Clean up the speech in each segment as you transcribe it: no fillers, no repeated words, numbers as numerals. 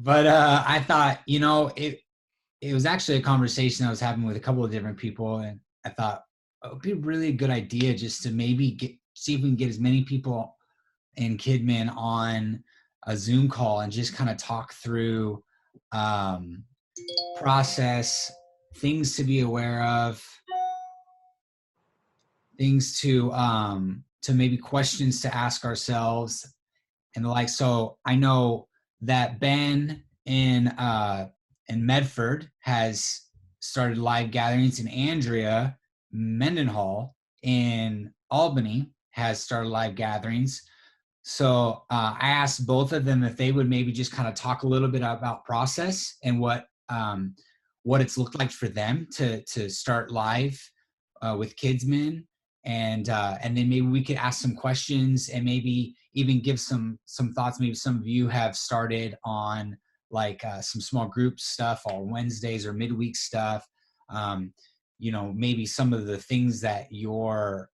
But I thought, it was actually a conversation I was having with a couple of different people, and I thought it would be really a good idea just to maybe see if we can get as many people in Kidman on a Zoom call and just kind of talk through um, process, things to be aware of, things to maybe questions to ask ourselves and the like. So I know that Ben in Medford has started live gatherings, and Andrea Mendenhall in Albany has started live gatherings. So I asked both of them if they would maybe just kind of talk a little bit about process and what it's looked like for them to start live with Kidsmen, and then maybe we could ask some questions and maybe even give some thoughts. Maybe some of you have started on like some small group stuff on Wednesdays or midweek stuff. Um, maybe some of the things that you're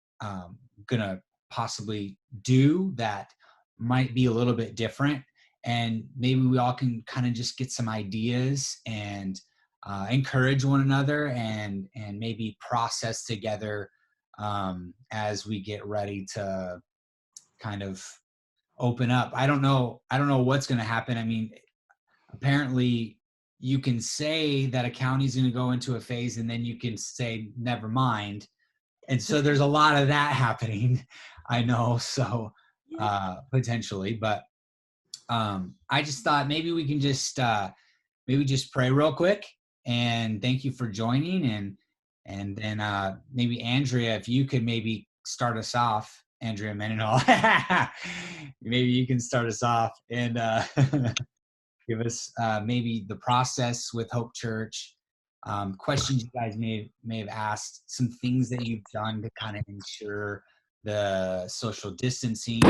gonna possibly do that might be a little bit different, and maybe we all can kind of just get some ideas and encourage one another and maybe process together as we get ready to kind of open up. I don't know what's going to happen. I mean, apparently you can say that a county is going to go into a phase and then you can say never mind, and so there's a lot of that happening. I know. So potentially, but I just thought maybe we can just maybe just pray real quick and thank you for joining, and then maybe Andrea, if you could maybe start us off, Andrea Mendenhall. Maybe you can start us off and give us maybe the process with Hope Church, questions you guys may have asked, some things that you've done to kind of ensure the social distancing,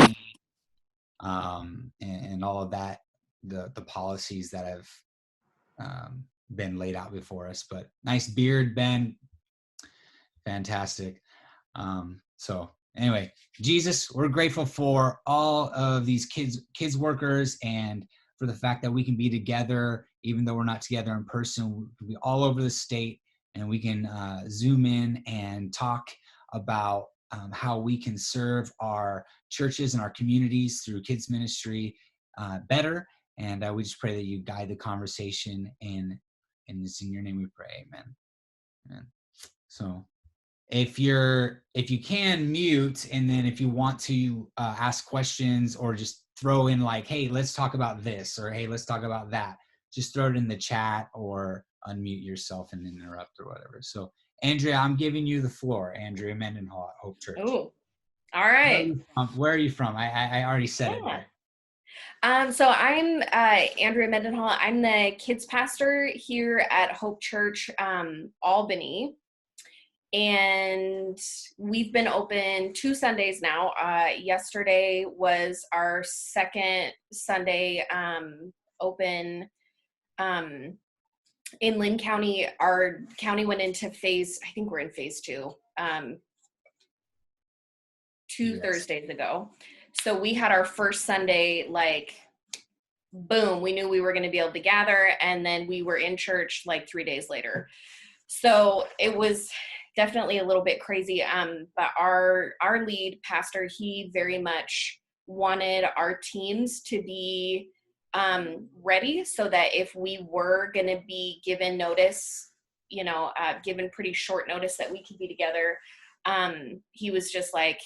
and all of that, the policies that have been laid out before us. But nice beard, Ben. Fantastic. So anyway, Jesus, we're grateful for all of these kids workers, and for the fact that we can be together, even though we're not together in person. We can be all over the state, and we can Zoom in and talk about how we can serve our churches and our communities through kids ministry better. And we just pray that you guide the conversation, and it's in your name we pray. Amen. Amen. So if you can mute, and then if you want to ask questions or just throw in like, hey, let's talk about this, or hey, let's talk about that, just throw it in the chat or unmute yourself and interrupt or whatever. So Andrea, I'm giving you the floor. Andrea Mendenhall at Hope Church. Oh, all right. Where are you from? I already said Yeah. it. So I'm Andrea Mendenhall. I'm the kids pastor here at Hope Church, Albany. And we've been open 2 Sundays now. Yesterday was our second Sunday open in Lynn County. Our county went into phase, I think we're in phase 2, 2 Yes. Thursdays ago. So we had our first Sunday, like, boom, we knew we were going to be able to gather, and then we were in church like 3 days later. So it was definitely a little bit crazy. But our lead pastor, he very much wanted our teams to be ready, so that if we were going to be given notice, given pretty short notice that we could be together, he was just like,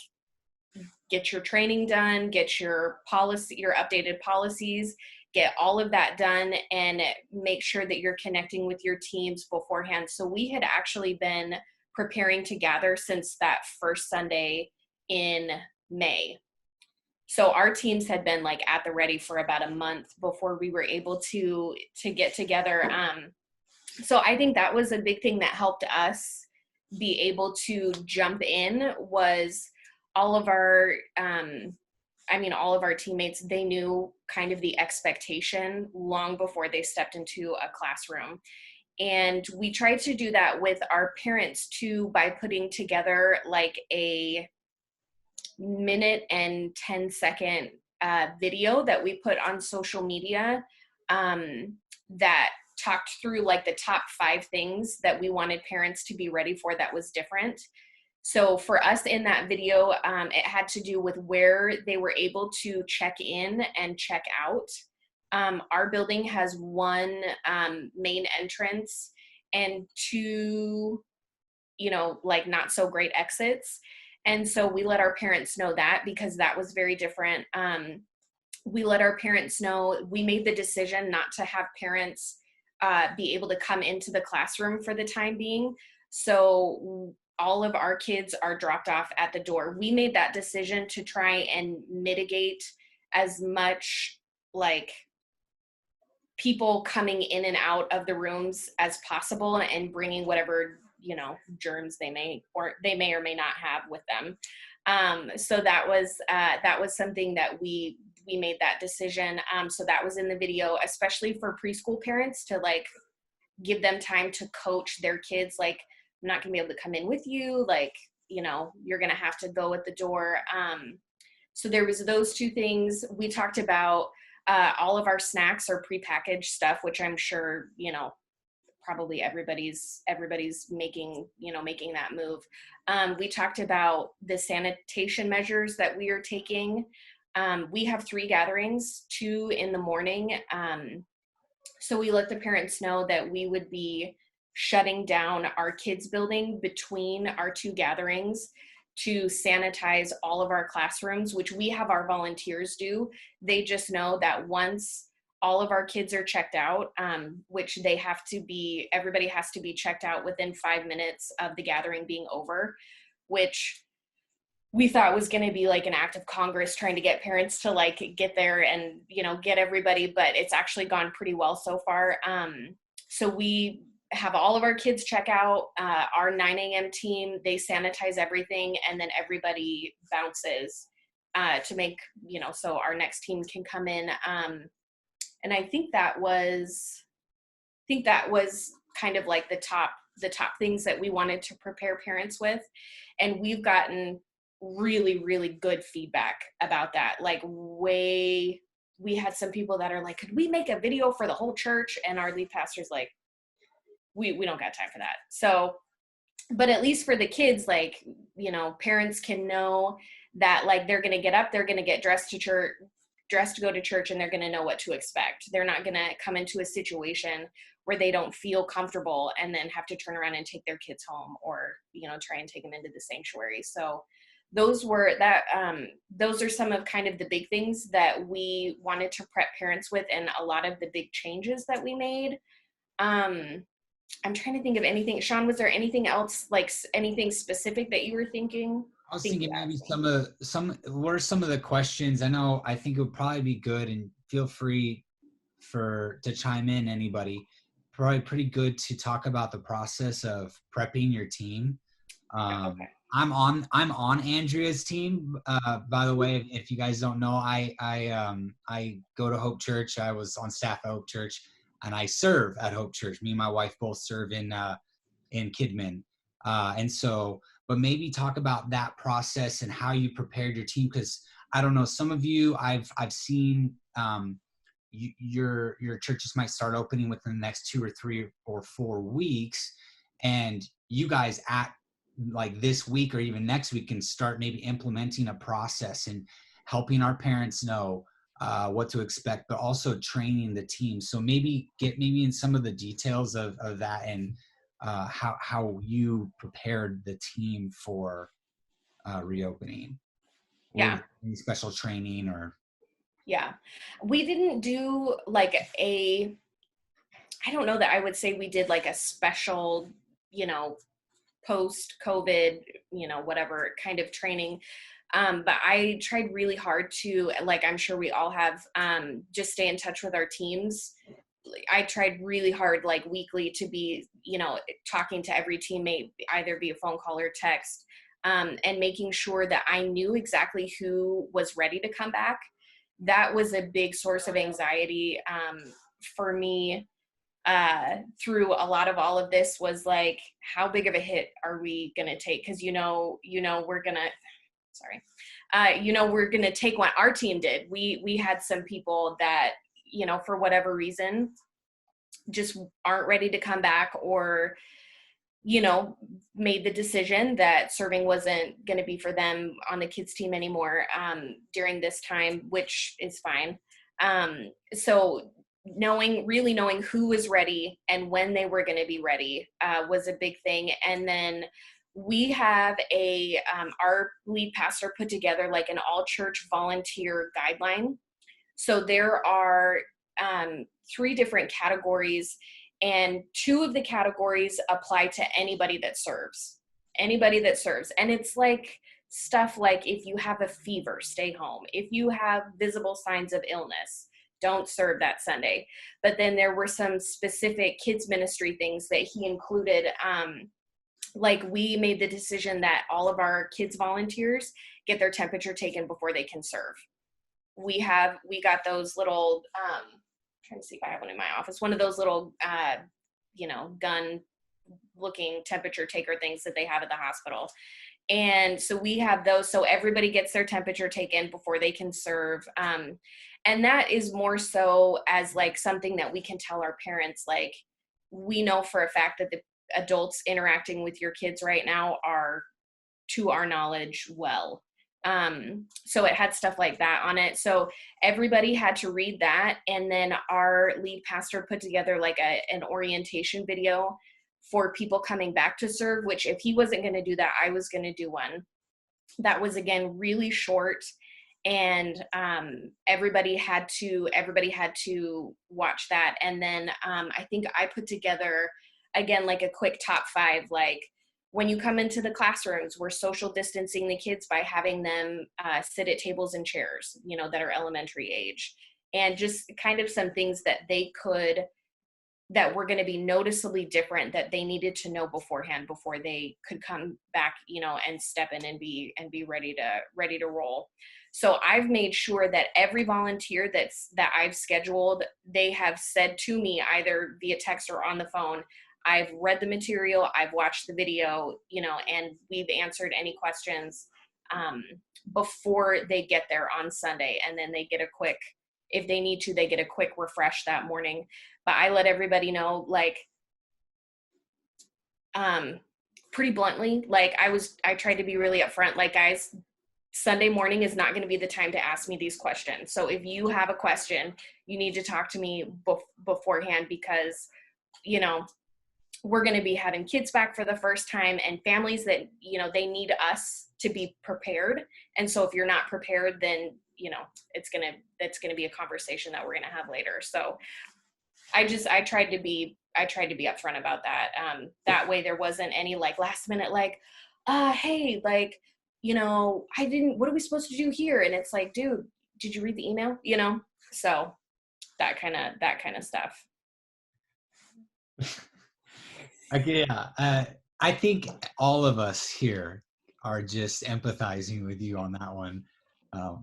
get your training done, get your updated policies, get all of that done, and make sure that you're connecting with your teams beforehand. So we had actually been preparing to gather since that first Sunday in May. So our teams had been like at the ready for about a month before we were able to get together. So I think that was a big thing that helped us be able to jump in, was all of our all of our teammates, they knew kind of the expectation long before they stepped into a classroom. And we tried to do that with our parents too, by putting together like a 1 minute and 10-second video that we put on social media that talked through like the top 5 things that we wanted parents to be ready for that was different. So for us in that video, it had to do with where they were able to check in and check out. Our building has one main entrance and 2, like not so great exits. And so we let our parents know that, because that was very different. We let our parents know, we made the decision not to have parents be able to come into the classroom for the time being. So all of our kids are dropped off at the door. We made that decision to try and mitigate as much like people coming in and out of the rooms as possible, and bringing whatever, germs they may or may not have with them. So that was something that we made that decision. So that was in the video, especially for preschool parents, to like give them time to coach their kids. Like, I'm not gonna be able to come in with you. Like, you're gonna have to go at the door. So there was those 2 things. We talked about all of our snacks are prepackaged stuff, which I'm sure, probably everybody's making that move. We talked about the sanitation measures that we are taking. We have 3 gatherings, 2 in the morning. So we let the parents know that we would be shutting down our kids building between our 2 gatherings to sanitize all of our classrooms, which we have our volunteers do. They just know that once all of our kids are checked out, which everybody has to be checked out within 5 minutes of the gathering being over, which we thought was going to be like an act of Congress trying to get parents to like get there and, get everybody, but it's actually gone pretty well so far. So we have all of our kids check out. Our 9 a.m. team, they sanitize everything, and then everybody bounces to make, so our next team can come in. And I think that was kind of like the top things that we wanted to prepare parents with. And we've gotten really, really good feedback about that. Like we had some people that are like, could we make a video for the whole church? And our lead pastor's like, we don't got time for that. So, but at least for the kids, like, parents can know that like they're going to get up, they're going to get dressed to go to church, and they're going to know what to expect. They're not going to come into a situation where they don't feel comfortable and then have to turn around and take their kids home, or, try and take them into the sanctuary. So those are some of kind of the big things that we wanted to prep parents with, and a lot of the big changes that we made. I'm trying to think of anything. Sean, was there anything else, like anything specific that you were thinking? I was thinking maybe what are some of the questions? I think it would probably be good, and feel free to chime in, anybody. Probably pretty good to talk about the process of prepping your team. Okay. I'm on Andrea's team. By the way, if you guys don't know, I go to Hope Church. I was on staff at Hope Church, and I serve at Hope Church. Me and my wife both serve in Kidman. And so, but maybe talk about that process and how you prepared your team. Cause I don't know, some of you I've seen, your churches might start opening within the next 2 or 3 or 4 weeks. And you guys at like this week or even next week can start maybe implementing a process and helping our parents know what to expect, but also training the team. So maybe get in some of the details of that, and how you prepared the team for reopening. Yeah. Any special training or? Yeah. We didn't do like I don't know that I would say we did like a special, post-COVID, whatever kind of training. But I tried really hard to, like, I'm sure we all have, just stay in touch with our teams. I tried really hard, like weekly, to be, talking to every teammate, either via phone call or text, and making sure that I knew exactly who was ready to come back. That was a big source of anxiety for me through a lot of all of this, was like, how big of a hit are we going to take? Because, we're going to, we're going to take what our team did. We had some people that, for whatever reason, just aren't ready to come back, or made the decision that serving wasn't going to be for them on the kids team anymore during this time, which is fine. So really knowing who was ready and when they were going to be ready was a big thing. And then we have our lead pastor put together like an all church volunteer guideline. So there are 3 different categories, and 2 of the categories apply to anybody that serves. And it's like stuff like, if you have a fever, stay home. If you have visible signs of illness, don't serve that Sunday. But then there were some specific kids ministry things that he included. Like, we made the decision that all of our kids volunteers get their temperature taken before they can serve. We got those little, trying to see if I have one in my office, one of those little, gun looking temperature taker things that they have at the hospital. And so we have those, so everybody gets their temperature taken before they can serve. And that is more so as like something that we can tell our parents, like, we know for a fact that the adults interacting with your kids right now are, to our knowledge, well. So it had stuff like that on it. So everybody had to read that. And then our lead pastor put together like an orientation video for people coming back to serve, which if he wasn't going to do that, I was going to do one. That was, again, really short. And everybody had to watch that. And then I think I put together, again, like a quick top 5, like, when you come into the classrooms, we're social distancing the kids by having them sit at tables and chairs, that are elementary age, and just kind of some things that that were going to be noticeably different, that they needed to know beforehand before they could come back, and step in and be ready to roll. So I've made sure that every volunteer that I've scheduled, they have said to me either via text or on the phone, I've read the material, I've watched the video, and we've answered any questions before they get there on Sunday. And then they get if they need to, they get a quick refresh that morning. But I let everybody know, like, pretty bluntly, like, I tried to be really upfront, like, guys, Sunday morning is not going to be the time to ask me these questions. So if you have a question, you need to talk to me beforehand, because, we're going to be having kids back for the first time, and families that, they need us to be prepared. And so if you're not prepared, then, it's going to be a conversation that we're going to have later. So I tried to be upfront about that. That way there wasn't any like last minute, like, hey, like, what are we supposed to do here? And it's like, dude, did you read the email? So that kind of stuff. Yeah, I think all of us here are just empathizing with you on that one.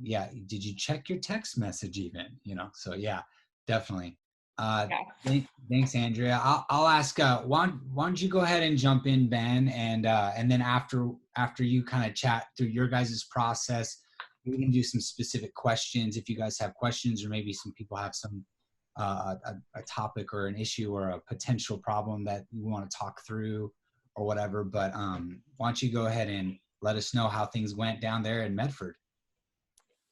Yeah, did you check your text message even? So yeah, definitely. Thanks, Andrea. I'll ask. Why don't you go ahead and jump in, Ben, and then after you kind of chat through your guys' process, we can do some specific questions if you guys have questions, or maybe some people have some a topic or an issue or a potential problem that you want to talk through or whatever. But why don't you go ahead and let us know how things went down there in Medford?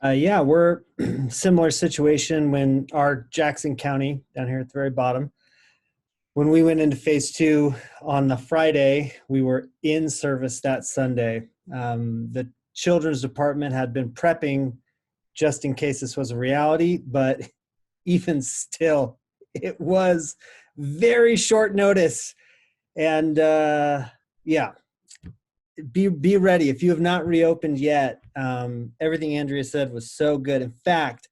Yeah, we're similar situation when our Jackson County down here at the very bottom. When we went into phase 2 on the Friday, we were in service that Sunday. The children's department had been prepping just in case this was a reality, but even still, it was very short notice. And yeah, be ready. If you have not reopened yet, everything Andrea said was so good. In fact,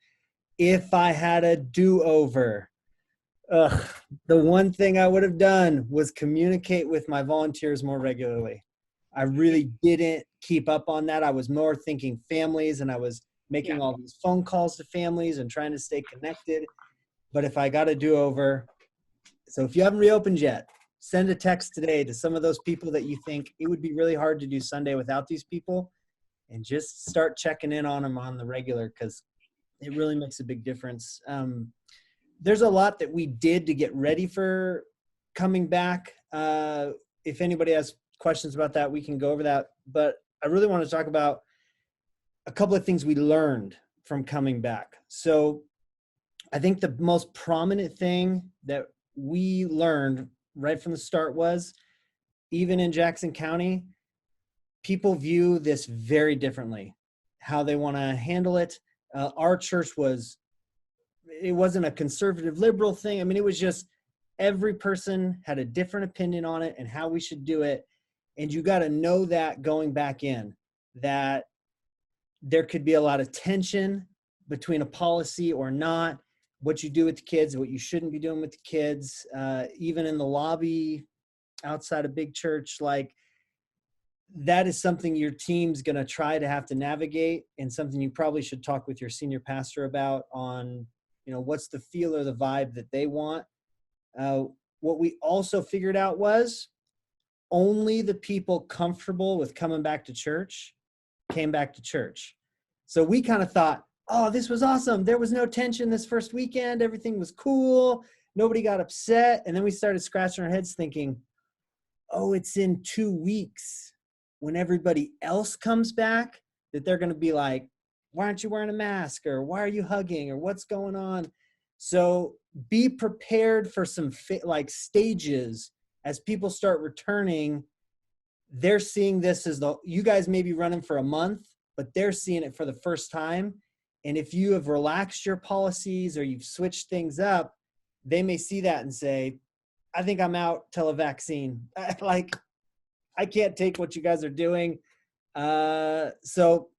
if I had a do-over, the one thing I would have done was communicate with my volunteers more regularly. I really didn't keep up on that. I was more thinking families, and I was making all these phone calls to families and trying to stay connected. But if I got a do-over, so if you haven't reopened yet, send a text today to some of those people that you think it would be really hard to do Sunday without these people, and just start checking in on them on the regular, because it really makes a big difference. there's a lot that we did to get ready for coming back. If anybody has questions about that, we can go over that. But I really want to talk about a couple of things we learned from coming back. So I think the most prominent thing that we learned right from the start was, even in Jackson County, people view this very differently, how they want to handle it. Our church it wasn't a conservative liberal thing. I mean, it was just every person had a different opinion on it and how we should do it. And you got to know that going back in, that there could be a lot of tension between a policy or not, what you do with the kids, what you shouldn't be doing with the kids, even in the lobby outside a big church. Like, that is something your team's going to try to have to navigate, and something you probably should talk with your senior pastor about on, what's the feel or the vibe that they want. What we also figured out was only the people comfortable with coming back to church came back to church. So we kind of thought, oh, this was awesome. There was no tension this first weekend. Everything was cool. Nobody got upset. And then we started scratching our heads thinking, oh, it's in 2 weeks when everybody else comes back that they're going to be like, why aren't you wearing a mask? Or why are you hugging? Or what's going on? So be prepared for some stages as people start returning. They're seeing this as you guys may be running for a month, but they're seeing it for the first time. And if you have relaxed your policies or you've switched things up, they may see that and say, I think I'm out till a vaccine. I can't take what you guys are doing. So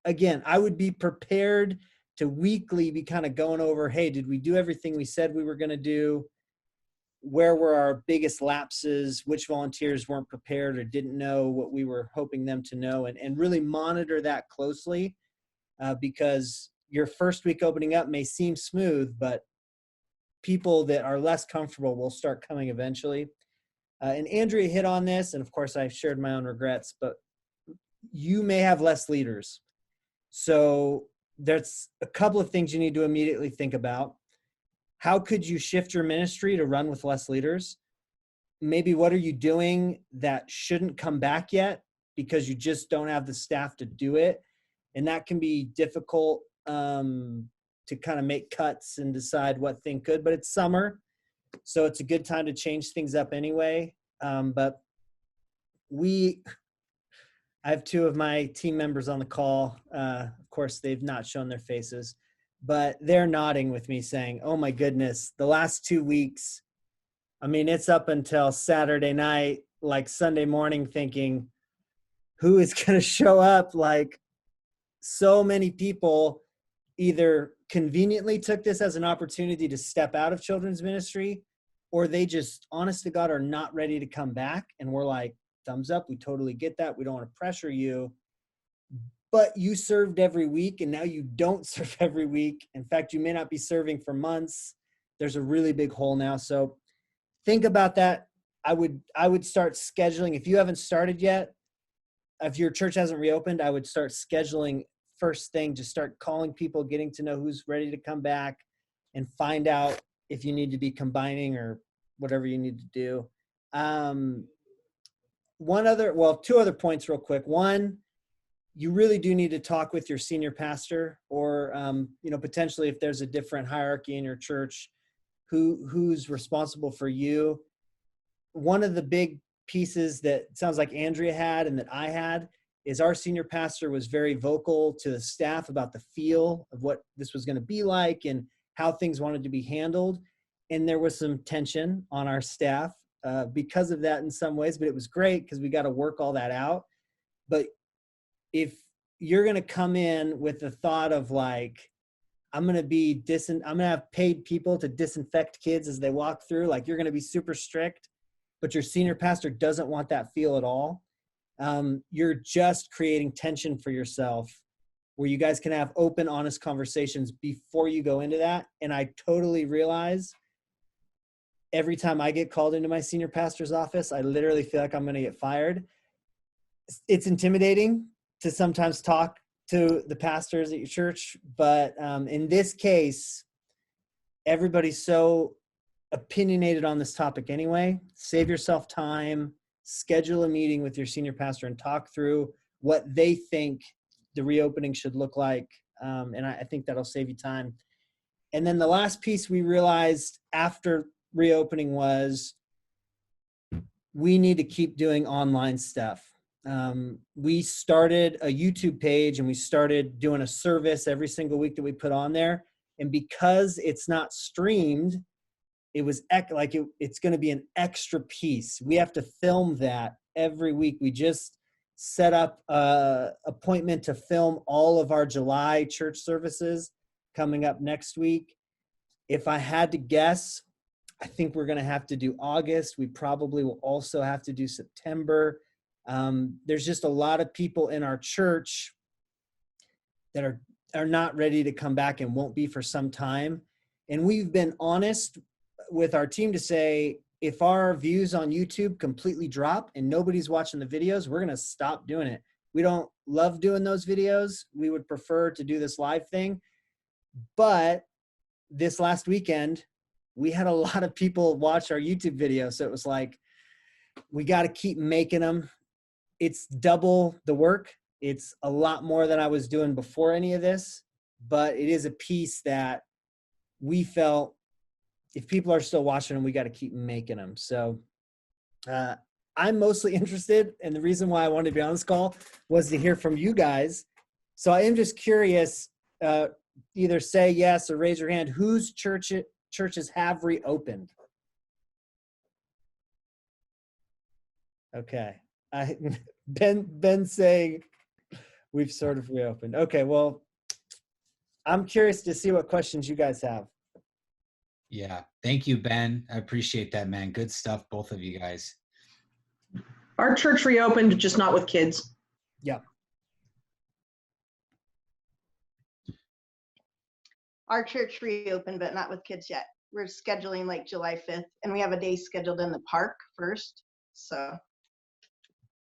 again, I would be prepared to weekly be kind of going over, hey, did we do everything we said we were going to do? Where were our biggest lapses? Which volunteers weren't prepared or didn't know what we were hoping them to know? And really monitor that closely, because your first week opening up may seem smooth, but people that are less comfortable will start coming eventually. And Andrea hit on this, and of course I've shared my own regrets, but you may have less leaders. So there's a couple of things you need to immediately think about. How could you shift your ministry to run with less leaders? Maybe what are you doing that shouldn't come back yet because you just don't have the staff to do it? And that can be difficult to kind of make cuts and decide what thing could, but it's summer, so it's a good time to change things up anyway. But I have 2 of my team members on the call. Of course, they've not shown their faces, but they're nodding with me saying, oh my goodness, the last 2 weeks, I mean, it's up until Saturday night, like Sunday morning, thinking, who is going to show up? Like, so many people either conveniently took this as an opportunity to step out of children's ministry, or they just, honest to God, are not ready to come back. And we're like, thumbs up, we totally get that. We don't want to pressure you, but you served every week and now you don't serve every week. In fact, you may not be serving for months. There's a really big hole now. So think about that. I would start scheduling. If you haven't started yet, if your church hasn't reopened, I would start scheduling first thing. Just start calling people, getting to know who's ready to come back, and find out if you need to be combining or whatever you need to do. 2 other points real quick. One, you really do need to talk with your senior pastor, or, potentially if there's a different hierarchy in your church, who's responsible for you. One of the big pieces that sounds like Andrea had and that I had is our senior pastor was very vocal to the staff about the feel of what this was going to be like and how things wanted to be handled. And there was some tension on our staff because of that in some ways, but it was great because we got to work all that out. But if you're going to come in with the thought of like, I'm going to have paid people to disinfect kids as they walk through, like you're going to be super strict, but your senior pastor doesn't want that feel at all. You're just creating tension for yourself where you guys can have open, honest conversations before you go into that. And I totally realize every time I get called into my senior pastor's office, I literally feel like I'm going to get fired. It's intimidating to sometimes talk to the pastors at your church, but in this case, everybody's so opinionated on this topic anyway. Save yourself time, schedule a meeting with your senior pastor and talk through what they think the reopening should look like. And I think that'll save you time. And then the last piece we realized after reopening was we need to keep doing online stuff. We started a YouTube page and we started doing a service every single week that we put on there. And because it's not streamed, it was it's going to be an extra piece. We have to film that every week. We just set up a appointment to film all of our July church services coming up next week. If I had to guess, I think we're going to have to do August. We probably will also have to do September. There's just a lot of people in our church that are not ready to come back and won't be for some time. And we've been honest with our team to say, if our views on YouTube completely drop and nobody's watching the videos, we're going to stop doing it. We don't love doing those videos. We would prefer to do this live thing. But this last weekend, we had a lot of people watch our YouTube video. So it was like, we got to keep making them. It's double the work. It's a lot more than I was doing before any of this, but it is a piece that we felt if people are still watching them, we got to keep making them. So I'm mostly interested. And the reason why I wanted to be on this call was to hear from you guys. So I am just curious, either say yes or raise your hand, whose churches have reopened? Okay. Ben saying we've sort of reopened. Okay, well, I'm curious to see what questions you guys have. Yeah. Thank you, Ben. I appreciate that, man. Good stuff, both of you guys. Our church reopened, just not with kids. Yeah. Our church reopened, but not with kids yet. We're scheduling like July 5th, and we have a day scheduled in the park first. So.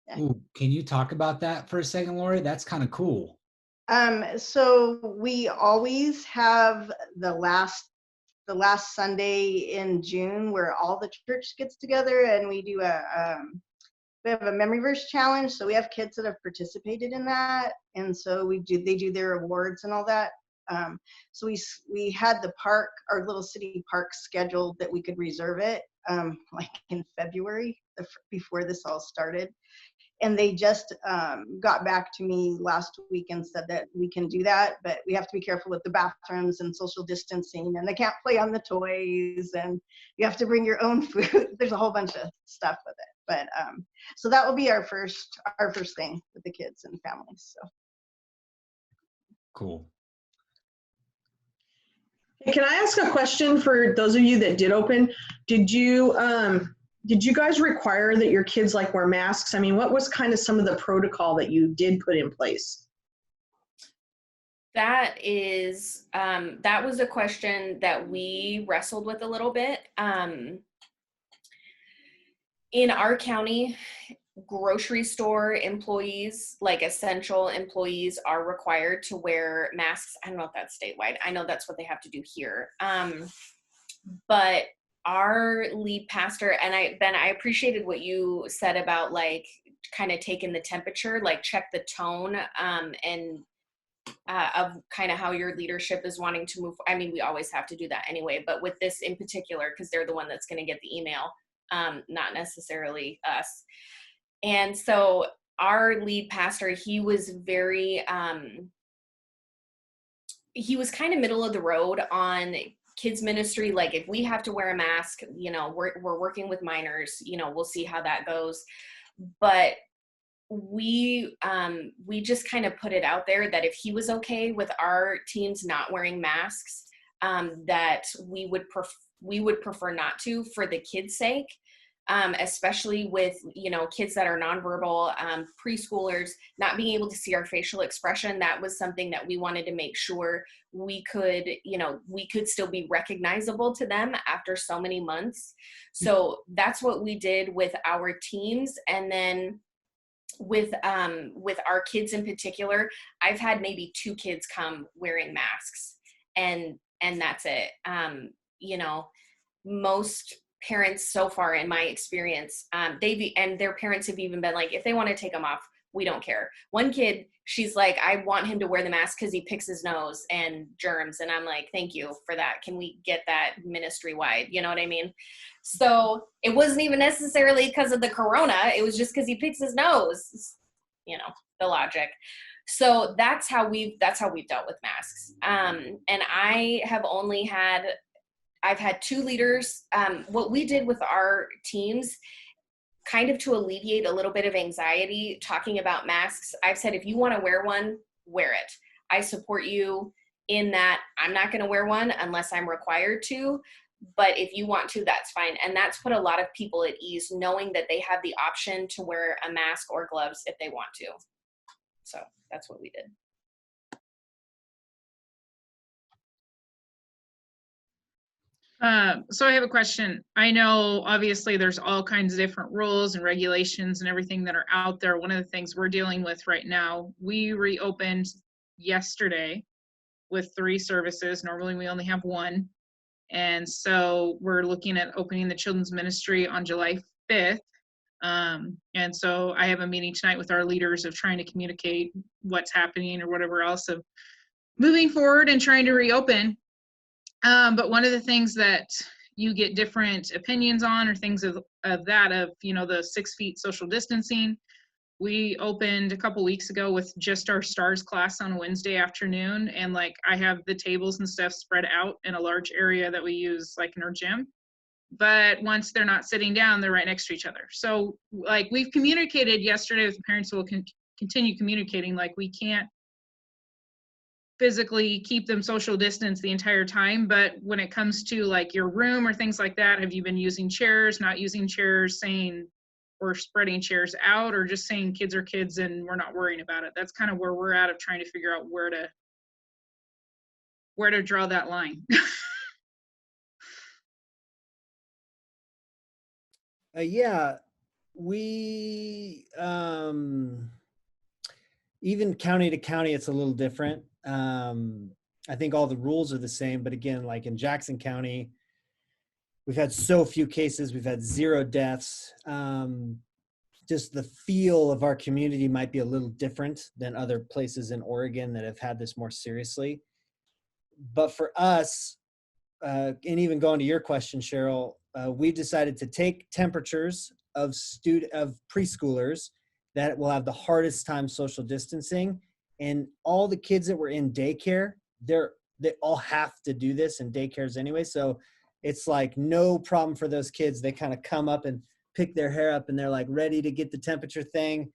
Yeah. Ooh, can you talk about that for a second, Lori? That's kind of cool. So we always have the last Sunday in June where all the church gets together and we do we have a memory verse challenge. So we have kids that have participated in that, and so they do their awards and all that. So we had the park, our little city park, scheduled that we could reserve it like in February before this all started. And they just got back to me last week and said that we can do that, but we have to be careful with the bathrooms and social distancing, and they can't play on the toys, and you have to bring your own food. There's a whole bunch of stuff with it. But so that will be our first thing with the kids and families. So Cool. Can I ask a question for those of you that did open? Did you guys require that your kids like wear masks? I mean, what was kind of some of the protocol that you did put in place? That was a question that we wrestled with a little bit. In our county, grocery store employees, like essential employees, are required to wear masks. I don't know if that's statewide. I know that's what they have to do here. But our lead pastor, and Ben, I appreciated what you said about like kind of taking the temperature, like check the tone, and of kind of how your leadership is wanting to move. I mean, we always have to do that anyway, but with this in particular, because they're the one that's going to get the email, not necessarily us. And so our lead pastor, he was very, he was kind of middle of the road on kids ministry. Like, if we have to wear a mask, you know, we're working with minors, you know, we'll see how that goes. But we just kind of put it out there that if he was okay with our teams not wearing masks, that we would prefer not to, for the kids' sake. Especially with, you know, kids that are nonverbal, preschoolers, not being able to see our facial expression. That was something that we wanted to make sure we could still be recognizable to them after so many months. So that's what we did with our teams. And then with our kids in particular, I've had maybe 2 kids come wearing masks, and that's it. you know, most parents so far in my experience, and their parents have even been like, if they want to take them off, we don't care. One kid, she's like, I want him to wear the mask because he picks his nose and germs. And I'm like, thank you for that. Can we get that ministry wide? You know what I mean? So it wasn't even necessarily because of the corona. It was just because he picks his nose, you know, the logic. So that's how we've dealt with masks. And I've had 2 leaders. What we did with our teams, kind of to alleviate a little bit of anxiety talking about masks, I've said, if you want to wear one, wear it. I support you in that. I'm not going to wear one unless I'm required to, but if you want to, that's fine. And that's put a lot of people at ease, knowing that they have the option to wear a mask or gloves if they want to. So that's what we did. So I have a question. I know obviously there's all kinds of different rules and regulations and everything that are out there. One of the things we're dealing with right now, we reopened yesterday with 3 services. Normally we only have 1. And so we're looking at opening the children's ministry on July 5th. And so I have a meeting tonight with our leaders of trying to communicate what's happening or whatever else of moving forward and trying to reopen. But one of the things that you get different opinions on or things of you know, the 6 feet social distancing. We opened a couple weeks ago with just our STARS class on a Wednesday afternoon. And like, I have the tables and stuff spread out in a large area that we use like in our gym. But once they're not sitting down, they're right next to each other. So like we've communicated yesterday with the parents, who will continue communicating, like we can't physically keep them social distance the entire time. But when it comes to like your room or things like that, have you been using chairs, not using chairs, saying we're spreading chairs out, or just saying kids are kids and we're not worrying about it? That's kind of where we're at, of trying to figure out where to draw that line. Yeah, we even county to county, it's a little different. I think all the rules are the same, but again, like in Jackson County, we've had so few cases, we've had 0 deaths. Just the feel of our community might be a little different than other places in Oregon that have had this more seriously. But for us, and even going to your question, Cheryl, we decided to take temperatures of preschoolers that will have the hardest time social distancing, and all the kids that were in daycare, they all have to do this in daycares anyway. So it's like no problem for those kids. They kind of come up and pick their hair up and they're like ready to get the temperature thing.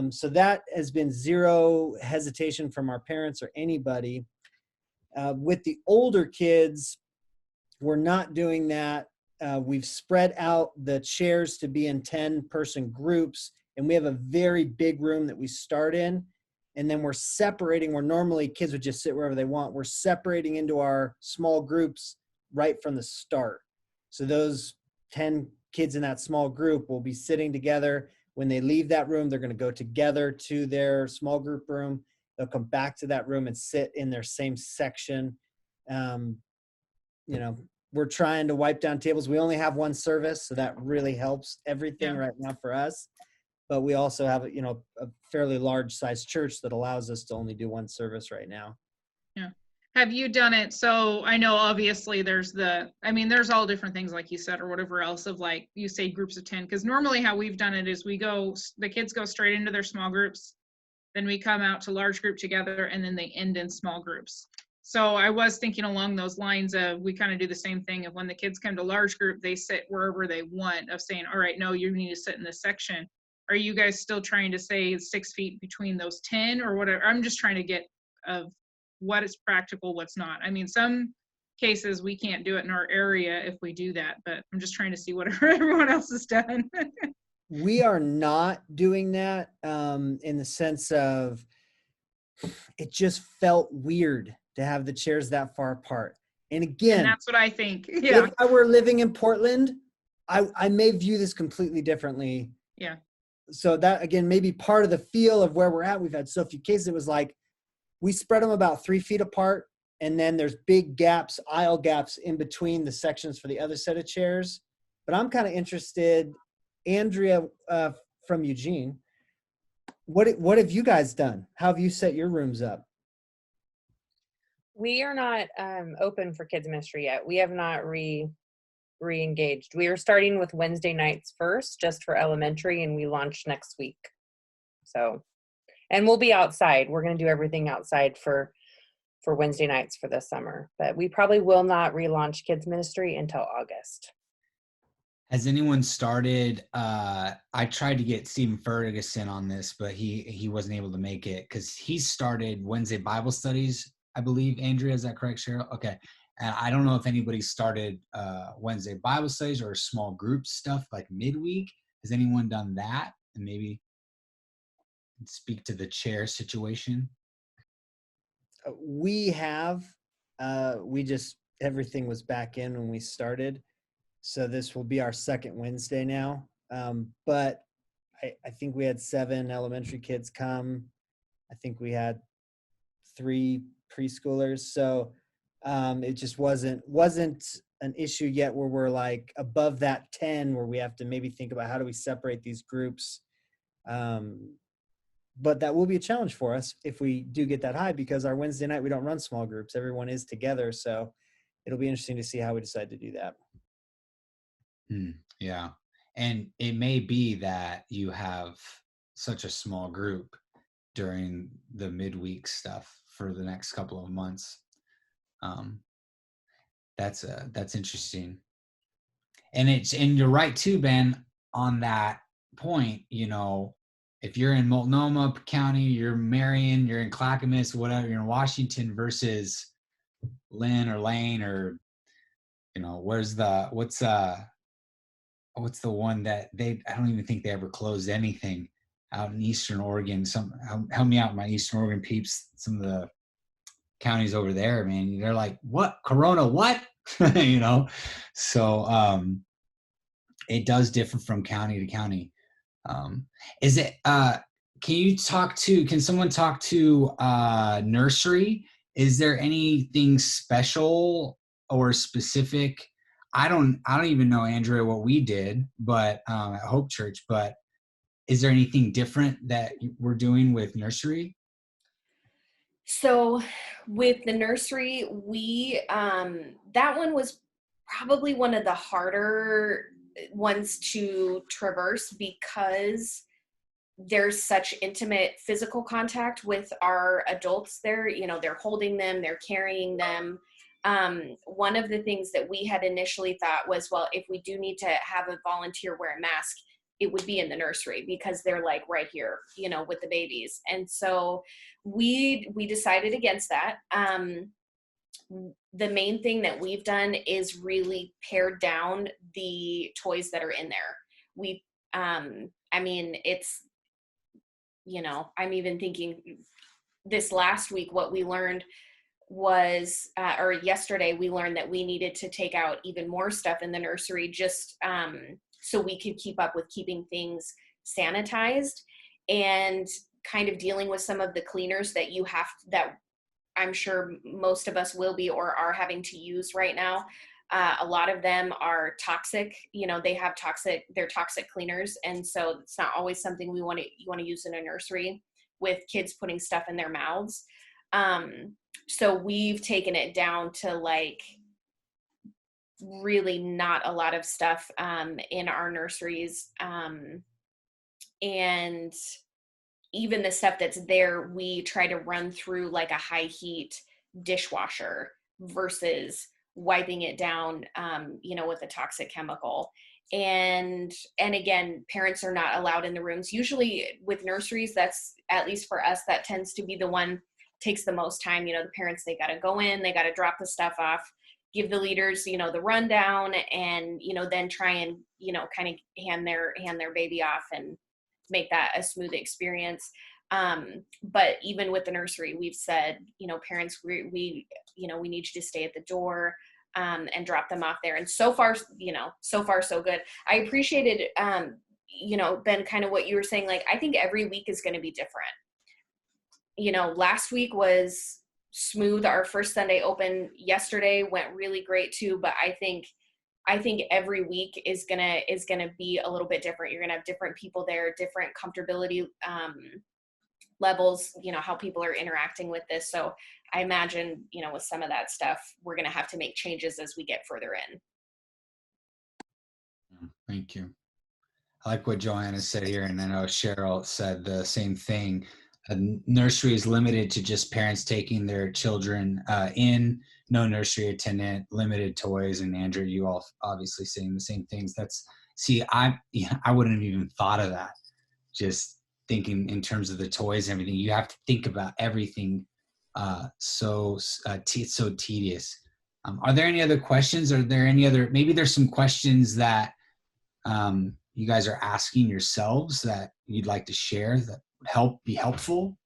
So that has been 0 hesitation from our parents or anybody. With the older kids, we're not doing that. We've spread out the chairs to be in 10-person groups, and we have a very big room that we start in. And then we're separating, where normally kids would just sit wherever they want. We're separating into our small groups right from the start. So those 10 kids in that small group will be sitting together. When they leave that room, they're going to go together to their small group room. They'll come back to that room and sit in their same section. You know, we're trying to wipe down tables. We only have 1 service, so that really helps everything right now for us. But we also have, you know, a fairly large size church that allows us to only do 1 service right now. Yeah. Have you done it? So I know obviously there's all different things like you said, or whatever else, of like you say groups of 10, because normally how we've done it is the kids go straight into their small groups, then we come out to large group together, and then they end in small groups. So I was thinking along those lines of, we kind of do the same thing of when the kids come to large group, they sit wherever they want, of saying, all right, no, you need to sit in this section. Are you guys still trying to say 6 feet between those 10 or whatever? I'm just trying to get of what is practical, what's not. I mean, some cases we can't do it in our area if we do that, but I'm just trying to see what everyone else has done. We are not doing that in the sense of, it just felt weird to have the chairs that far apart. And again, and that's what I think. Yeah. If I were living in Portland, I may view this completely differently. Yeah. So that, again, maybe part of the feel of where we're at. We've had so few cases. It was like, we spread them about 3 feet apart. and then there's big gaps, aisle gaps in between the sections for the other set of chairs. But I'm kind of interested, Andrea, from Eugene, what have you guys done? How have you set your rooms up? We are not open for kids ministry yet. We have not re-engaged. We are starting with Wednesday nights first, just for elementary, and we launch next week. So, and we'll be outside. We're going to do everything outside for Wednesday nights for this summer, but we probably will not relaunch kids ministry until August. Has anyone started? I tried to get Stephen Ferguson on this, but he wasn't able to make it because he started Wednesday Bible studies, I believe. Andrea, is that correct, Cheryl? Okay. And I don't know if anybody started Wednesday Bible studies or small group stuff like midweek. Has anyone done that? And maybe speak to the chair situation. We have. Everything was back in when we started. So this will be our second Wednesday now. But I think we had 7 elementary kids come. I think we had 3 preschoolers. So it just wasn't an issue yet where we're like above that 10 where we have to maybe think about how do we separate these groups. But that will be a challenge for us if we do get that high, because our Wednesday night, we don't run small groups. Everyone is together. So it'll be interesting to see how we decide to do that. Yeah. And it may be that you have such a small group during the midweek stuff for the next couple of months. That's interesting. And you're right too, Ben, on that point. You know, if you're in Multnomah County, you're Marion, you're in Clackamas, whatever, you're in Washington versus Lynn or Lane, or, you know, what's the one that I don't even think they ever closed anything out in Eastern Oregon. Help me out, my Eastern Oregon peeps. Some of the counties over there, man, they're like, what? Corona, what? You know? So it does differ from county to county. Can someone talk to nursery? Is there anything special or specific? I don't even know, Andrea, what we did, but at Hope Church, but is there anything different that we're doing with nursery? So with the nursery, we that one was probably one of the harder ones to traverse because there's such intimate physical contact with our adults there. You know, they're holding them, they're carrying them. One of the things that we had initially thought was, well, if we do need to have a volunteer wear a mask, it would be in the nursery because they're like right here, you know, with the babies. And so we decided against that. The main thing that we've done is really pared down the toys that are in there. I mean, it's, you know, I'm even thinking this last week, what we learned was, or yesterday, we learned that we needed to take out even more stuff in the nursery just so we could keep up with keeping things sanitized and kind of dealing with some of the cleaners that that I'm sure most of us will be or are having to use right now. A lot of them are toxic, you know, they're toxic cleaners. And so it's not always something you want to use in a nursery with kids putting stuff in their mouths. So we've taken it down to like really not a lot of stuff in our nurseries. And even the stuff that's there, we try to run through like a high heat dishwasher versus wiping it down, you know, with a toxic chemical. And again, parents are not allowed in the rooms. Usually with nurseries, that's, at least for us, that tends to be the one takes the most time. You know, the parents, they got to go in, they got to drop the stuff off, give the leaders, you know, the rundown, and, you know, then try and, you know, kind of hand their baby off and make that a smooth experience. But even with the nursery, we've said, you know, parents, we you know, we need you to stay at the door and drop them off there. And so far, so good. I appreciated, you know, Ben, kind of what you were saying. Like, I think every week is going to be different. You know, last week was smooth. Our first Sunday open yesterday went really great too, but I think every week is gonna be a little bit different. You're gonna have different people there, different comfortability levels, how people are interacting with this. So I imagine, with some of that stuff, we're gonna have to make changes as we get further in. Thank you. I like what Joanna said here, and I know Cheryl said the same thing. A nursery is limited to just parents taking their children in, no nursery attendant, limited toys, and Andrew, you all obviously saying the same things. I wouldn't have even thought of that. Just thinking in terms of the toys and everything, you have to think about everything. So tedious. Are there any other questions? Are there any other? Maybe there's some questions that you guys are asking yourselves that you'd like to share that would be helpful.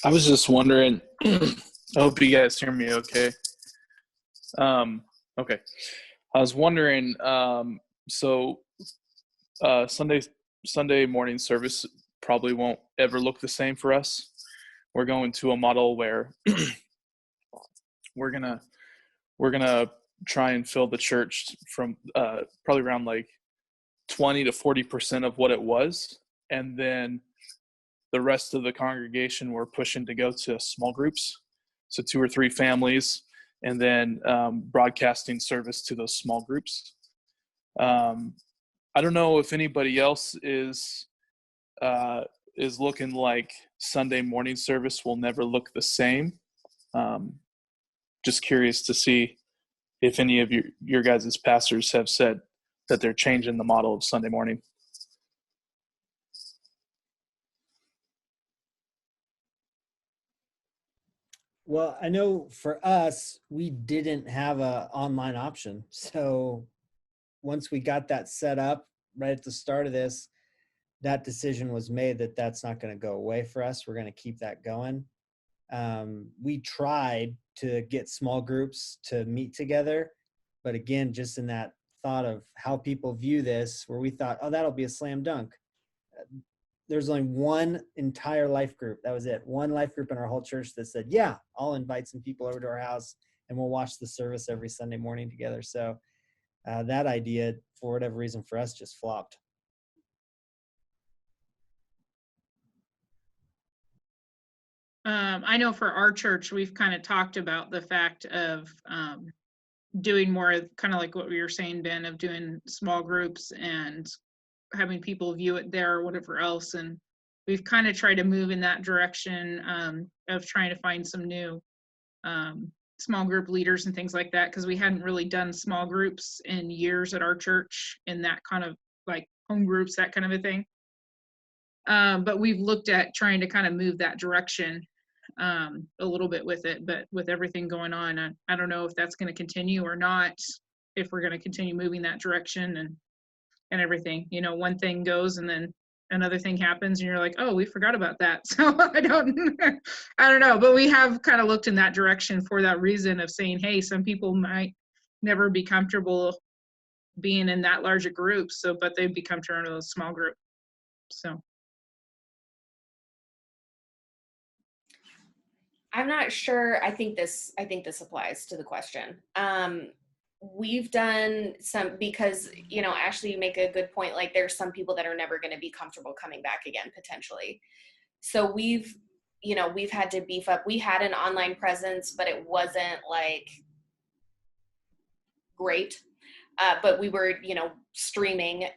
I was just wondering. I hope you guys hear me okay. Okay. I was wondering. Sunday morning service probably won't ever look the same for us. We're going to a model where we're gonna try and fill the church from probably around like 20 to 40% of what it was, and then the rest of the congregation we're pushing to go to small groups, so 2 or 3 families, and then broadcasting service to those small groups. I don't know if anybody else is looking like Sunday morning service will never look the same. Just curious to see if any of your guys' pastors have said that they're changing the model of Sunday morning. Well, I know for us, we didn't have an online option. So once we got that set up right at the start of this, that decision was made that that's not going to go away for us. We're going to keep that going. We tried to get small groups to meet together, but again, just in that thought of how people view this, where we thought, oh, that'll be a slam dunk. There's only one entire life group. That was it. One life group in our whole church that said, yeah, I'll invite some people over to our house and we'll watch the service every Sunday morning together. So that idea, for whatever reason, for us just flopped. I know for our church, we've kind of talked about the fact of doing more kind of like what we were saying, Ben, of doing small groups and having people view it there or whatever else. And we've kind of tried to move in that direction of trying to find some new small group leaders and things like that, because we hadn't really done small groups in years at our church, in that kind of like home groups, that kind of a thing. But we've looked at trying to kind of move that direction a little bit with it, but with everything going on, I don't know if that's going to continue or not, if we're going to continue moving that direction and everything. One thing goes and then another thing happens and you're like, oh, we forgot about that. So I don't know, but we have kind of looked in that direction for that reason of saying, hey, some people might never be comfortable being in that large a group, but they'd be comfortable in a small group. So I'm not sure. I think this applies to the question. We've done some, because, Ashley, you make a good point. Like, there's some people that are never going to be comfortable coming back again, potentially. So we've had to beef up. We had an online presence, but it wasn't like great. But we were, streaming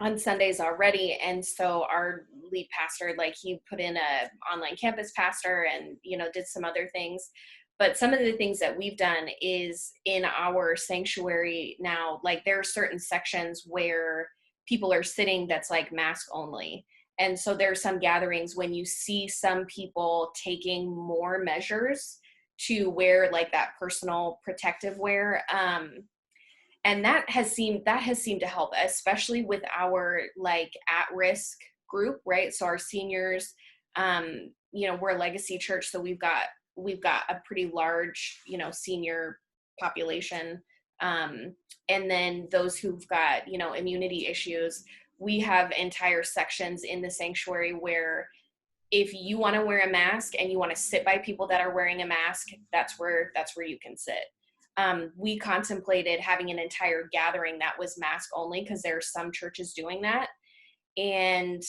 on Sundays already. And so our lead pastor, he put in a online campus pastor and, did some other things. But some of the things that we've done is in our sanctuary now, there are certain sections where people are sitting that's mask only. And so there's some gatherings when you see some people taking more measures to wear that personal protective wear. And that has seemed to help, especially with our at-risk group, right? So our seniors, we're a legacy church, so we've got a pretty large, senior population. And then those who've got, immunity issues, we have entire sections in the sanctuary where if you want to wear a mask and you want to sit by people that are wearing a mask, that's where you can sit. We contemplated having an entire gathering that was mask only, because there are some churches doing that, and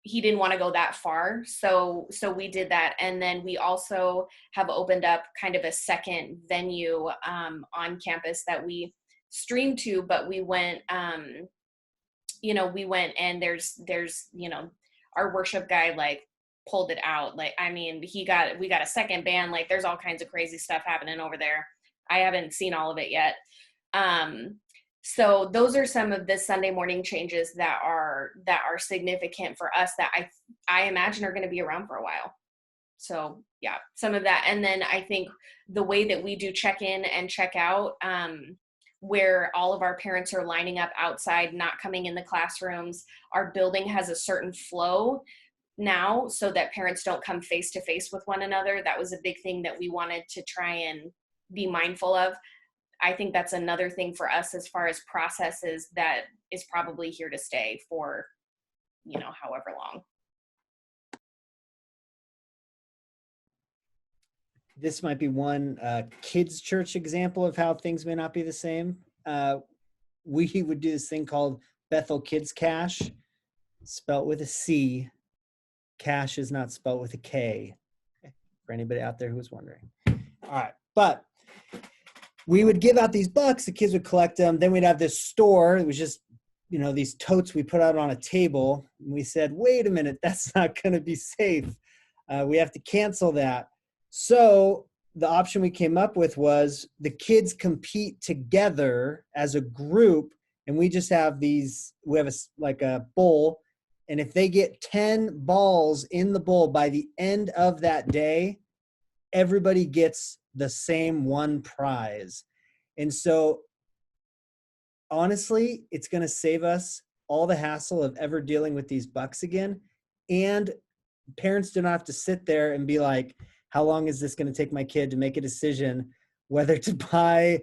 he didn't want to go that far, so we did that. And then we also have opened up kind of a second venue on campus that we streamed to, but we went and there's our worship guy like pulled it out. Like, I mean, we got a second band. Like, there's all kinds of crazy stuff happening over there. I haven't seen all of it yet. So those are some of the Sunday morning changes that are significant for us that I imagine are going to be around for a while. So yeah, some of that. And then I think the way that we do check in and check out, where all of our parents are lining up outside, not coming in the classrooms, our building has a certain flow now so that parents don't come face to face with one another. That was a big thing that we wanted to try and be mindful of. I think that's another thing for us as far as processes that is probably here to stay for, however long. This might be one kids' church example of how things may not be the same. We would do this thing called Bethel Kids Cash, spelt with a C. Cash is not spelt with a K, for anybody out there who was wondering. All right, but we would give out these bucks, the kids would collect them, then we'd have this store. It was just, these totes we put out on a table. And we said, wait a minute, that's not going to be safe. We have to cancel that. So the option we came up with was the kids compete together as a group, and we just have these, we have a bowl, and if they get 10 balls in the bowl by the end of that day, everybody gets the same one prize. And so honestly, it's going to save us all the hassle of ever dealing with these bucks again. And parents do not have to sit there and be like, how long is this going to take my kid to make a decision whether to buy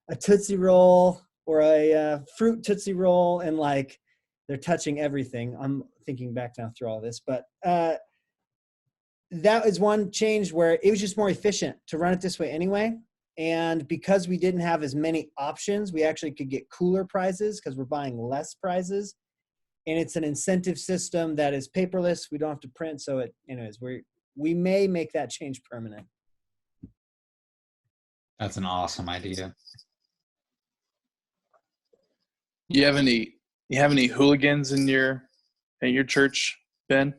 a Tootsie Roll or a fruit Tootsie Roll? And like, they're touching everything. I'm thinking back now through all this, but that is one change where it was just more efficient to run it this way anyway. And because we didn't have as many options, we actually could get cooler prizes because we're buying less prizes. And it's an incentive system that is paperless. We don't have to print. So we may make that change permanent. That's an awesome idea. You have any hooligans in your church, Ben?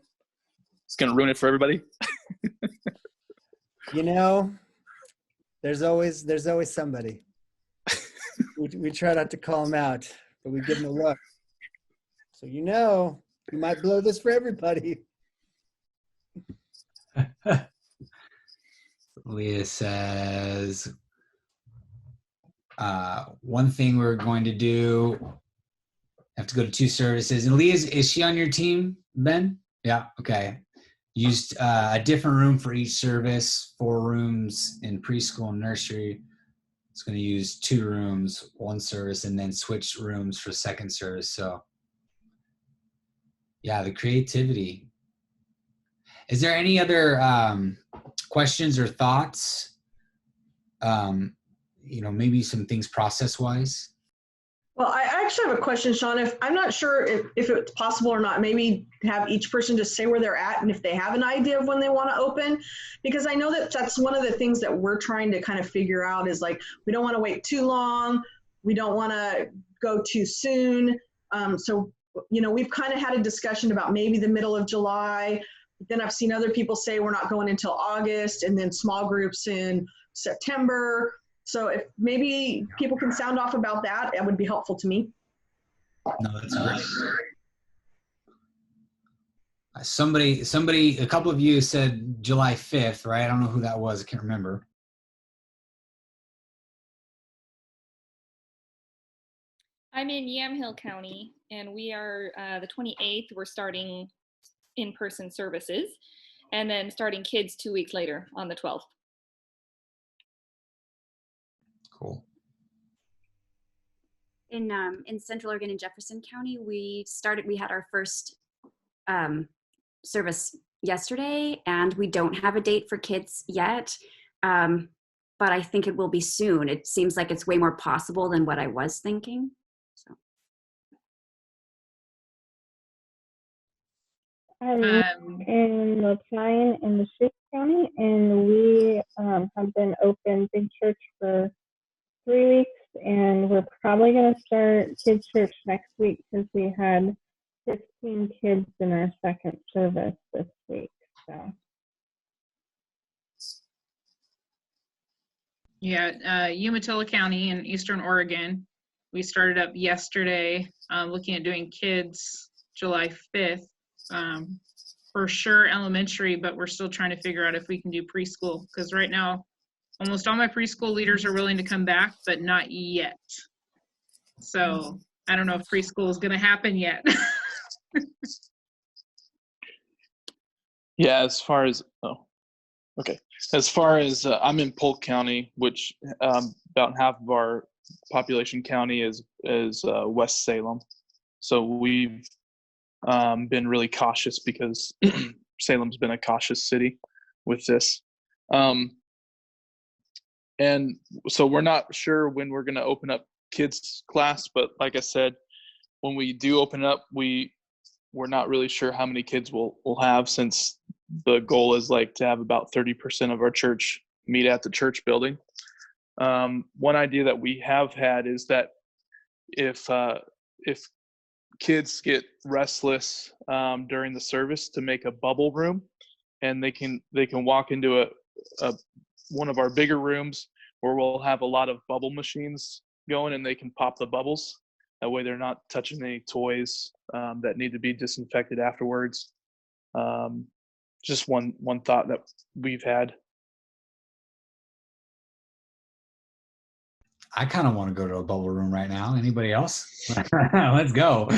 It's gonna ruin it for everybody. There's always somebody. we try not to call them out, but we give them a look. So you might blow this for everybody. Leah says, one thing we're going to do, have to go to 2 services. And Leah, is she on your team, Ben? Yeah, okay. Used a different room for each service, 4 rooms in preschool and nursery. It's going to use 2 rooms, 1 service, and then switch rooms for second service. So yeah, the creativity. Is there any other questions or thoughts? Maybe some things process-wise? Well, I actually have a question, Sean. If I'm not sure if it's possible or not, maybe have each person just say where they're at and if they have an idea of when they want to open, because I know that's one of the things that we're trying to kind of figure out is like, we don't want to wait too long. We don't want to go too soon. So, we've kind of had a discussion about maybe the middle of July. Then I've seen other people say we're not going until August, and then small groups in September. So if maybe people can sound off about that, that would be helpful to me. No, that's great. Somebody, a couple of you said July 5th, right? I don't know who that was. I can't remember. I'm in Yamhill County, and we are the 28th. We're starting in-person services, and then starting kids 2 weeks later on the 12th. Cool. In Central Oregon in Jefferson County, we had our first service yesterday, and we don't have a date for kids yet. But I think it will be soon. It seems like it's way more possible than what I was thinking. So. Um, in Lopine in the Shute County, and we have been open big church for 3 weeks, and we're probably going to start kids church next week because we had 15 kids in our second service this week. So. Yeah, Umatilla County in Eastern Oregon, we started up yesterday, looking at doing kids July 5th. For sure elementary, but we're still trying to figure out if we can do preschool, because right now almost all my preschool leaders are willing to come back, but not yet. So I don't know if preschool is going to happen yet. Yeah, as far as I'm in Polk County, which about half of our population county is West Salem. So we've been really cautious because Salem's been a cautious city with this. And so we're not sure when we're going to open up kids class, but like I said, when we do open it up, we're not really sure how many kids we'll have, since the goal is like to have about 30% of our church meet at the church building. One idea that we have had is that if kids get restless during the service, to make a bubble room, and they can walk into a one of our bigger rooms where we'll have a lot of bubble machines going, and they can pop the bubbles. That way they're not touching any toys that need to be disinfected afterwards. Just one thought that we've had. I kind of want to go to a bubble room right now. Anybody else? Let's go.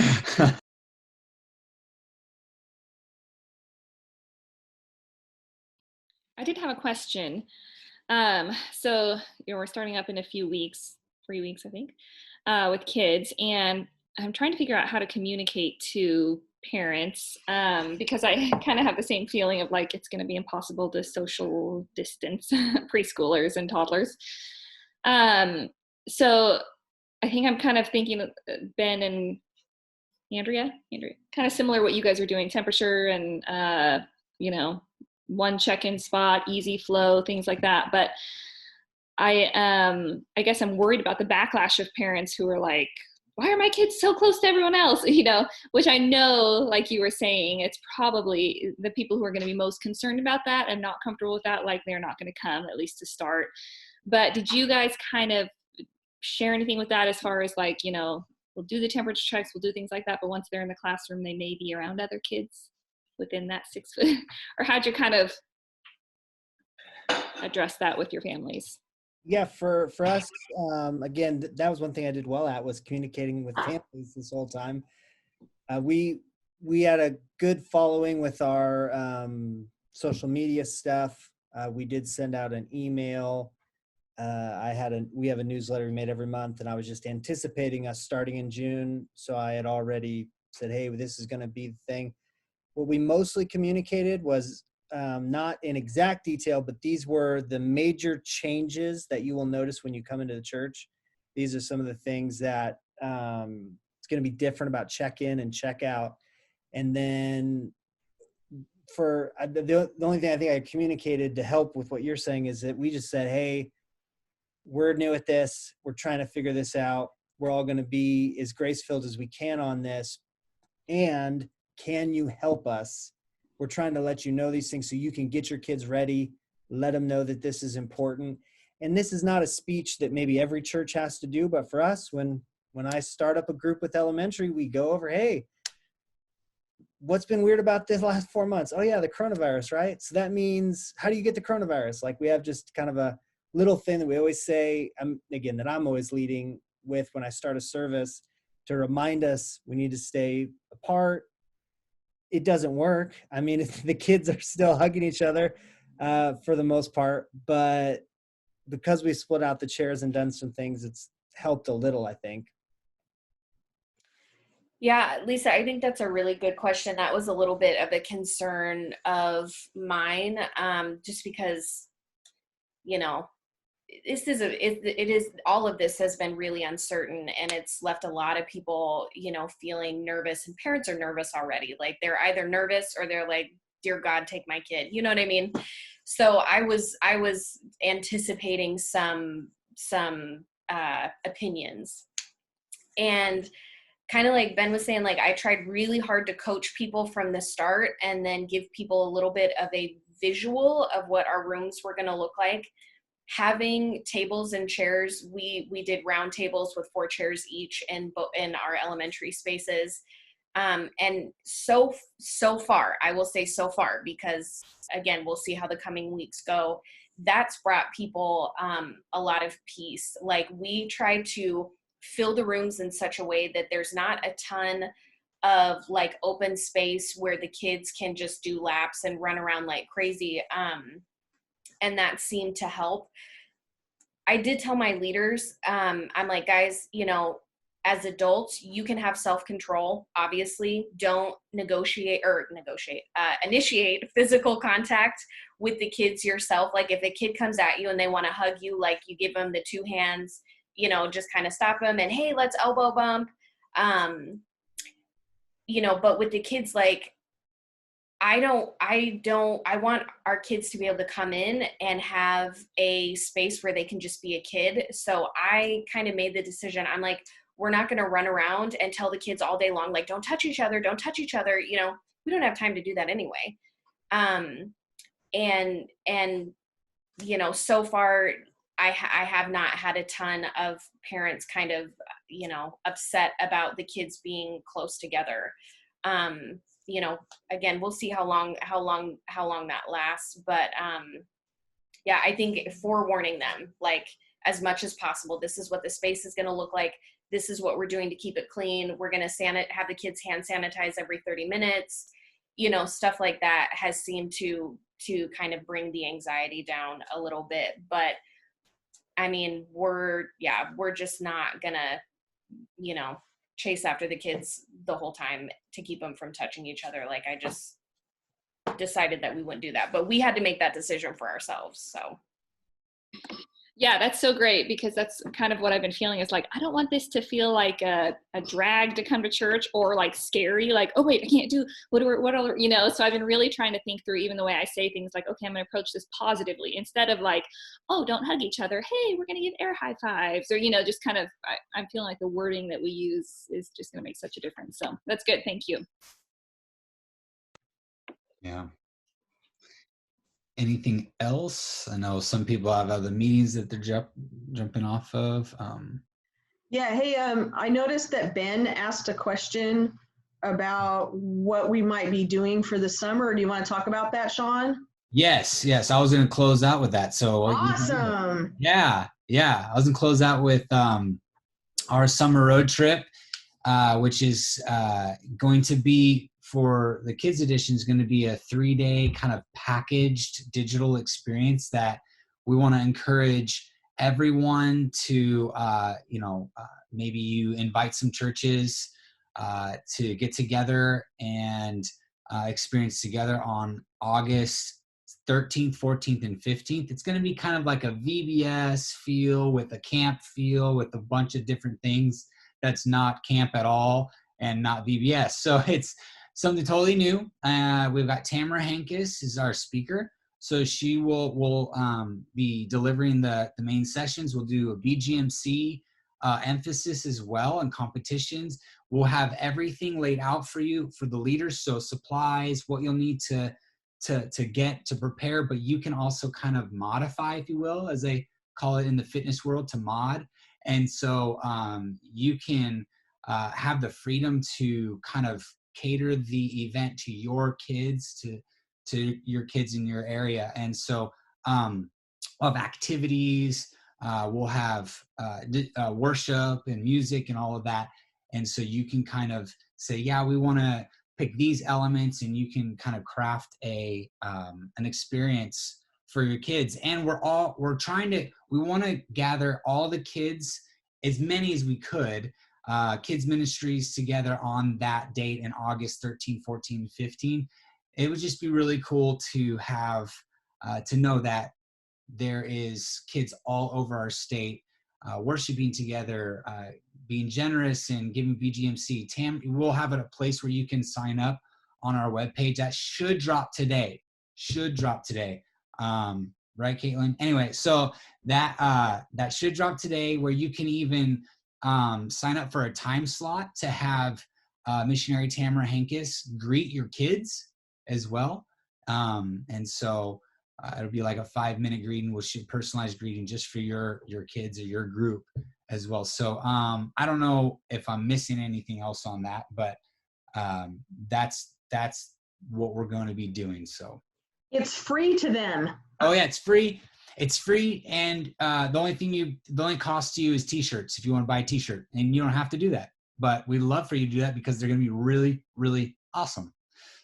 I did have a question. So we're starting up in a few weeks, 3 weeks, I think, with kids, and I'm trying to figure out how to communicate to parents, because I kind of have the same feeling of like it's going to be impossible to social distance preschoolers and toddlers. So I think I'm kind of thinking Ben and Andrea, kind of similar what you guys are doing, temperature and one check-in spot, easy flow, things like that. But I guess I'm worried about the backlash of parents who are like, why are my kids so close to everyone else? Which I know, like you were saying, it's probably the people who are going to be most concerned about that and not comfortable with that, like they're not going to come, at least to start. But did you guys kind of share anything with that as far as like, we'll do the temperature checks, we'll do things like that, but once they're in the classroom, they may be around other kids within that 6 foot? Or how'd you kind of address that with your families? Yeah, for us, again, that was one thing I did well at, was communicating with families this whole time. We had a good following with our social media stuff. We did send out an email. We have a newsletter we made every month, and I was just anticipating us starting in June. So I had already said, hey, this is going to be the thing. What we mostly communicated was not in exact detail, but these were the major changes that you will notice when you come into the church. These are some of the things that it's going to be different about check-in and check-out. And then for the only thing I think I communicated to help with what you're saying is that we just said, hey, we're new at this. We're trying to figure this out. We're all going to be as grace-filled as we can on this. And can you help us? We're trying to let you know these things so you can get your kids ready, let them know that this is important. And this is not a speech that maybe every church has to do, but for us, when I start up a group with elementary, we go over, hey, what's been weird about this last 4 months? Oh yeah, the coronavirus, right? So that means, how do you get the coronavirus? Like, we have just kind of a little thing that we always say, again, that I'm always leading with when I start a service, to remind us we need to stay apart. It doesn't work. I mean, the kids are still hugging each other for the most part, but because we split out the chairs and done some things, it's helped a little, I think. Yeah, Lisa, I think that's a really good question. That was a little bit of a concern of mine, just because, you know, it is all of this has been really uncertain, and it's left a lot of people, feeling nervous, and parents are nervous already. Like they're either nervous or they're like, dear God, take my kid. You know what I mean? So I was anticipating some opinions, and kind of like Ben was saying, like I tried really hard to coach people from the start and then give people a little bit of a visual of what our rooms were going to look like. Having tables and chairs, we did round tables with 4 chairs each in our elementary spaces. And so far, I will say so far, because again, we'll see how the coming weeks go. That's brought people a lot of peace. Like we try to fill the rooms in such a way that there's not a ton of like open space where the kids can just do laps and run around like crazy. And that seemed to help. I did tell my leaders, I'm like, guys, as adults, you can have self-control. Obviously, don't initiate physical contact with the kids yourself. Like if a kid comes at you and they want to hug you, like you give them the 2 hands, just kind of stop them and, hey, let's elbow bump. But with the kids, like, I want our kids to be able to come in and have a space where they can just be a kid. So I kind of made the decision. I'm like, we're not going to run around and tell the kids all day long, like, don't touch each other. Don't touch each other. We don't have time to do that anyway. So far I have not had a ton of parents kind of, upset about the kids being close together. Again, we'll see how long that lasts. But yeah, I think forewarning them, like as much as possible, this is what the space is going to look like. This is what we're doing to keep it clean. We're going to have the kids hand sanitize every 30 minutes, stuff like that has seemed to kind of bring the anxiety down a little bit. But I mean, we're just not gonna, chase after the kids the whole time to keep them from touching each other. Like I just decided that we wouldn't do that, but we had to make that decision for ourselves. So. Yeah, that's so great, because that's kind of what I've been feeling is like, I don't want this to feel like a drag to come to church, or like scary, like, oh wait, I can't do what other, so I've been really trying to think through even the way I say things, like, okay, I'm going to approach this positively instead of like, oh, don't hug each other. Hey, we're going to give air high fives, or, just kind of, I'm feeling like the wording that we use is just going to make such a difference. So that's good. Thank you. Yeah. Anything else? I know some people have other meetings that they're jumping off of. Yeah. Hey, I noticed that Ben asked a question about what we might be doing for the summer. Do you want to talk about that, Sean? Yes. I was going to close out with that. So awesome. Yeah. I was going to close out with our summer road trip, which is going to be, for the kids edition, is going to be a 3-day kind of packaged digital experience that we want to encourage everyone to, maybe you invite some churches to get together and experience together on August 13th, 14th, and 15th. It's going to be kind of like a VBS feel with a camp feel with a bunch of different things that's not camp at all and not VBS. So it's something totally new. We've got Tamara Hankis is our speaker. So she will be delivering the main sessions. We'll do a BGMC emphasis as well, and competitions. We'll have everything laid out for you, for the leaders. So supplies, what you'll need to get to prepare, but you can also kind of modify, if you will, as they call it in the fitness world, to mod. And so you can have the freedom to kind of cater the event to your kids, to your kids in your area. And so of activities, we'll have worship and music and all of that. And so you can kind of say, yeah, we want to pick these elements, and you can kind of craft an experience for your kids. And we want to gather all the kids, as many as we could, kids ministries together on that date in August 13, 14, 15. It would just be really cool to have, to know that there is kids all over our state worshiping together, being generous and giving BGMC. We'll have a place where you can sign up on our webpage. That should drop today. Right, Caitlin? Anyway, so that should drop today, where you can even sign up for a time slot to have missionary Tamara Henkes greet your kids as well. And so it'll be like a 5-minute greeting, which is personalized greeting just for your kids or your group as well. So I don't know if I'm missing anything else on that, but that's what we're going to be doing. So It's free to them. oh yeah, it's free. It's free, and the only cost to you is t-shirts if you want to buy a t-shirt, and you don't have to do that. But we'd love for you to do that because they're going to be really, really awesome.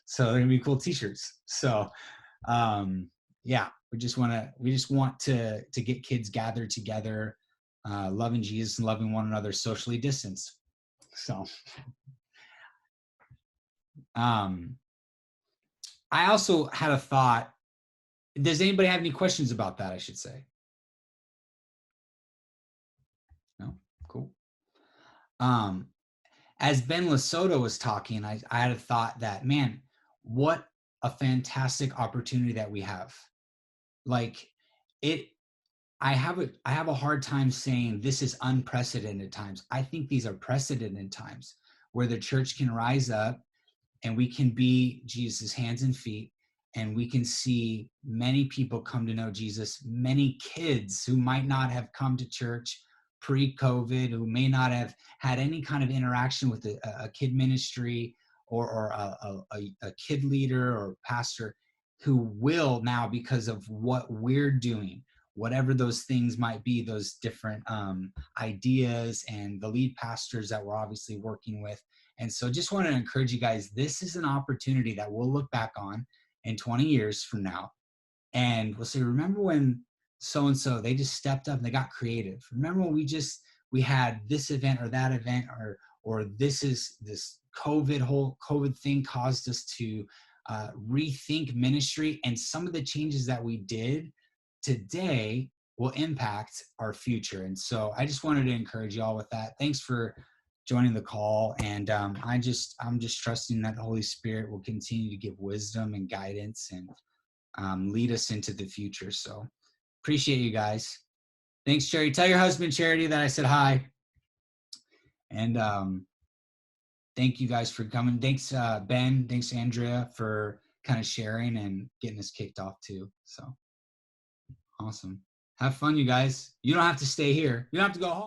So they're going to be cool t-shirts. So yeah, we just want to get kids gathered together, loving Jesus and loving one another, socially distanced. So I also had a thought. Does anybody have any questions about that, I should say? No? Cool. As Ben Lesotho was talking, I had a thought that, man, what a fantastic opportunity that we have. Like I have a hard time saying this is unprecedented times. I think these are precedented times where the church can rise up and we can be Jesus' hands and feet, and we can see many people come to know Jesus, many kids who might not have come to church pre-COVID, who may not have had any kind of interaction with a kid ministry or a kid leader or pastor, who will now, because of what we're doing, whatever those things might be, those different ideas and the lead pastors that we're obviously working with. And so just want to encourage you guys, this is an opportunity that we'll look back on in 20 years from now. And we'll say, remember when so-and-so, they just stepped up and they got creative. Remember when we had this event or that event, or this whole COVID thing caused us to rethink ministry, and some of the changes that we did today will impact our future. And so I just wanted to encourage you all with that. Thanks for joining the call. And I'm just trusting that the Holy Spirit will continue to give wisdom and guidance and lead us into the future. So appreciate you guys. Thanks, Charity. Tell your husband, Charity, that I said hi. And thank you guys for coming. Thanks, Ben. Thanks, Andrea, for kind of sharing and getting us kicked off too. So awesome. Have fun, you guys. You don't have to stay here. You don't have to go home.